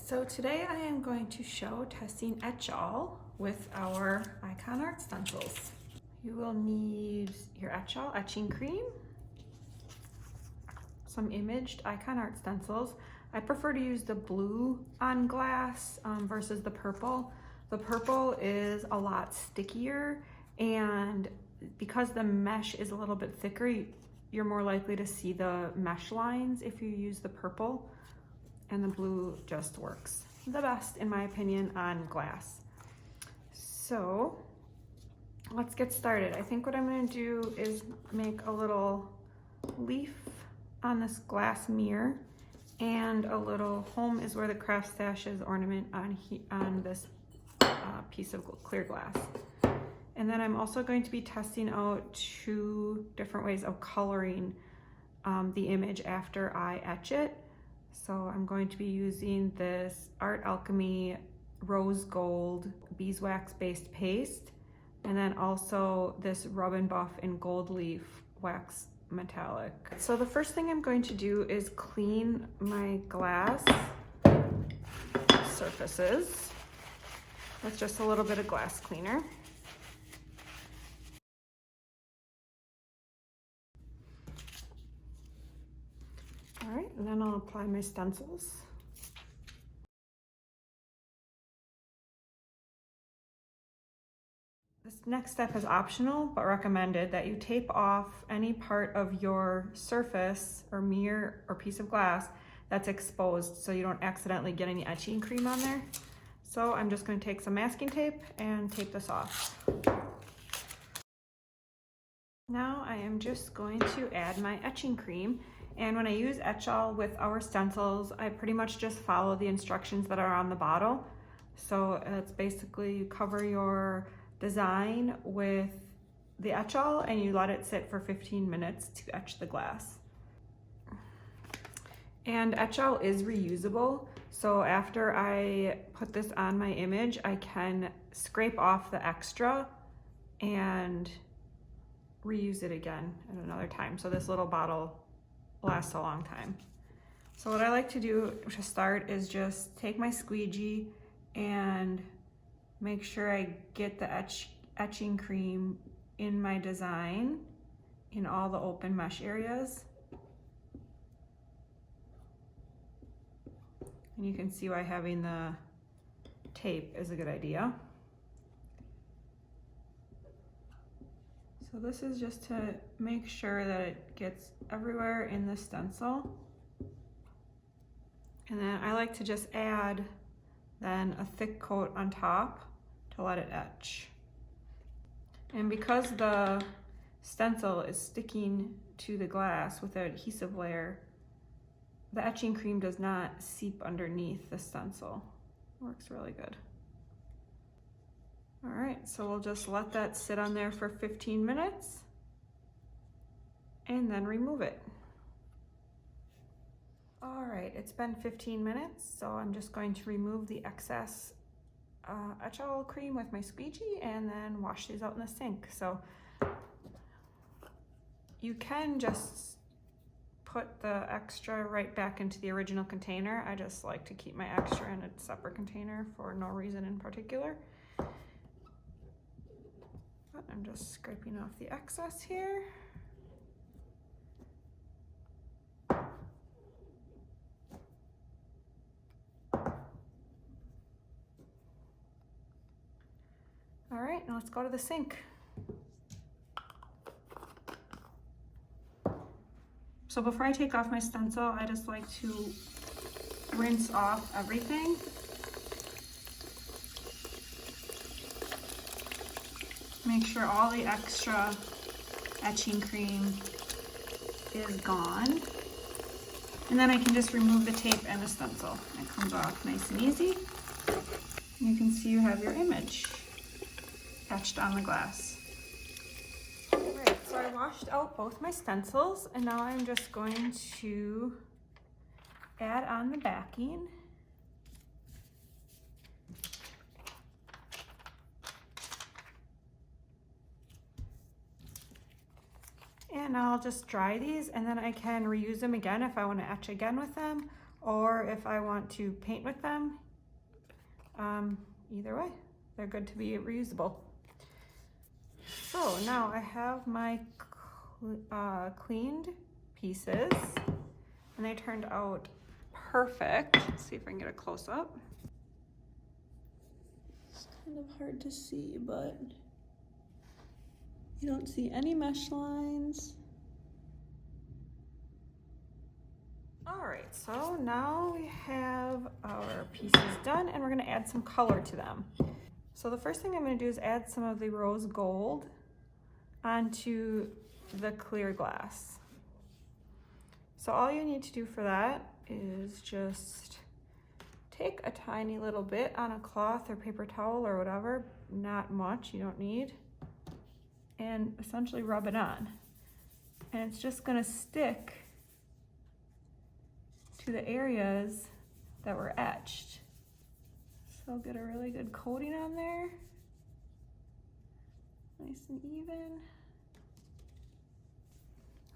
So today I am going to show testing Etchall with our Ikonart Stencils. You will need your Etchall Etching Creme, some imaged Ikonart Stencils. I prefer to use the blue on glass versus the purple. The purple is a lot stickier, and because the mesh is a little bit thicker, you're more likely to see the mesh lines if you use the purple. And the blue just works the best, in my opinion, on glass. So let's get started. I think what I'm going to do is make a little leaf on this glass mirror and a little "home is where the craft stash is" ornament on this piece of clear glass. And then I'm also going to be testing out 2 different ways of coloring the image after I etch it. So I'm going to be using this Art Alchemy rose gold beeswax based paste, and then also this Rub and Buff in gold leaf wax metallic. So the first thing I'm going to do is clean my glass surfaces with just a little bit of glass cleaner. All right, and then I'll apply my stencils. This next step is optional, but recommended that you tape off any part of your surface or mirror or piece of glass that's exposed so you don't accidentally get any etching cream on there. So I'm just going to take some masking tape and tape this off. Now I am just going to add my etching cream. And when I use Etchall with our stencils, I pretty much just follow the instructions that are on the bottle. So it's basically you cover your design with the Etchall and you let it sit for 15 minutes to etch the glass. And Etchall is reusable. So after I put this on my image, I can scrape off the extra and reuse it again at another time. So this little bottle lasts a long time. So what I like to do to start is just take my squeegee and make sure I get the etching cream in my design in all the open mesh areas. And you can see why having the tape is a good idea. So this is just to make sure that it gets everywhere in the stencil. And then I like to just add then a thick coat on top to let it etch. And because the stencil is sticking to the glass with an adhesive layer, the etching cream does not seep underneath the stencil. Works really good. All right, so we'll just let that sit on there for 15 minutes and then remove it. All right, it's been 15 minutes, so I'm just going to remove the excess Etchall cream with my squeegee and then wash these out in the sink. So you can just put the extra right back into the original container. I just like to keep my extra in a separate container for no reason in particular. I'm just scraping off the excess here. All right, now let's go to the sink. So before I take off my stencil, I just like to rinse off everything. Make sure all the extra etching cream is gone. And then I can just remove the tape and the stencil. It comes off nice and easy. And you can see you have your image etched on the glass. All right, so I washed out both my stencils, and now I'm just going to add on the backing. And I'll just dry these, and then I can reuse them again if I want to etch again with them, or if I want to paint with them, either way, they're good to be reusable. So now I have my cleaned pieces, and they turned out perfect. Let's see if I can get a close up. It's kind of hard to see, but you don't see any mesh lines. All right, so now we have our pieces done, and we're gonna add some color to them. So the first thing I'm gonna do is add some of the rose gold onto the clear glass. So all you need to do for that is just take a tiny little bit on a cloth or paper towel or whatever, not much, you don't need, and essentially rub it on. And it's just gonna stick to the areas that were etched. So get a really good coating on there. Nice and even.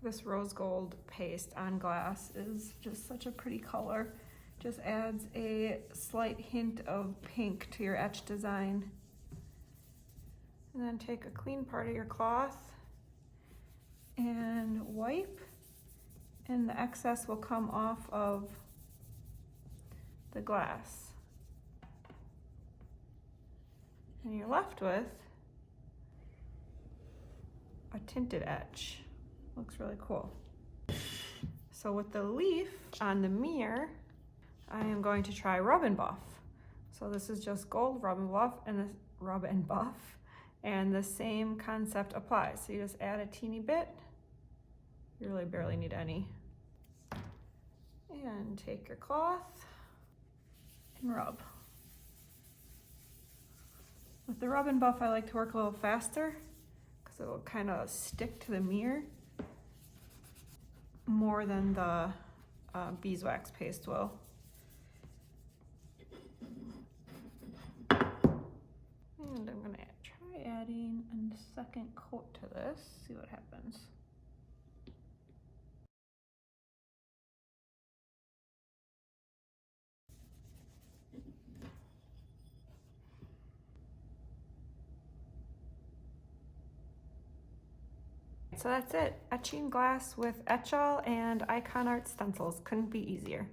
This rose gold paste on glass is just such a pretty color. Just adds a slight hint of pink to your etch design. And then take a clean part of your cloth and wipe, and the excess will come off of the glass. And you're left with a tinted etch. Looks really cool. So with the leaf on the mirror, I am going to try rub and buff. So this is just gold rub and buff, and this rub and buff, and the same concept applies. So you just add a teeny bit. You really barely need any. And take your cloth and rub. With the rub and buff, I like to work a little faster because it will kind of stick to the mirror more than the beeswax paste will. And I'm gonna try adding a second coat to this, see what happens. So that's it, etching glass with Etchall and Ikonart Stencils. Couldn't be easier.